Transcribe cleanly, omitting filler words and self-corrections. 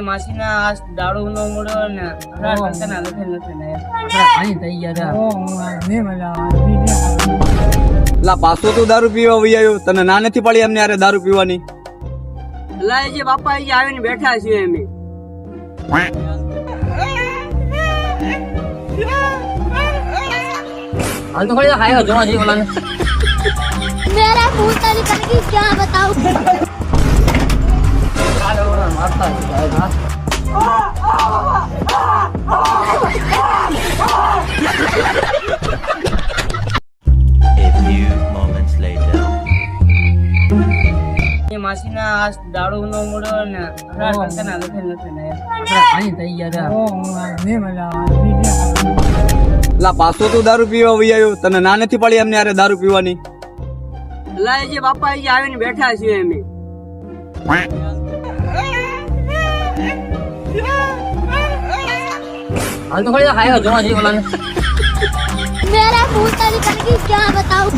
માસીના આ દાડો નો મળો ને ના લખે નથી પાણી થઈ ગયા લા પાછો તો દારૂ પીવા વહી આવ્યો, તને ના નથી પડી એમને યારે દારૂ પીવાની? લા જે બાપા જે આવીને બેઠા છીએ અમે. હાલ તો ખરી ખાયો જોવા જઈ બોલાને. मेरा मुंह तेरी करके क्या बताऊं. A few moments later. માસીના આ દાડો નો મળો ને ના લખે નથી પાણી થઈ ગયા લા પાછો તો દારૂ પીવા વહી આવ્યો, તને ના નથી પડી એમને યારે દારૂ પીવાની? લા જે બાપા જે આવીને બેઠા છીએ અમે. હાલ તો ખરી ખાયો જોવા જઈ બોલાને. मेरा मुंह तेरी करके क्या बताऊं.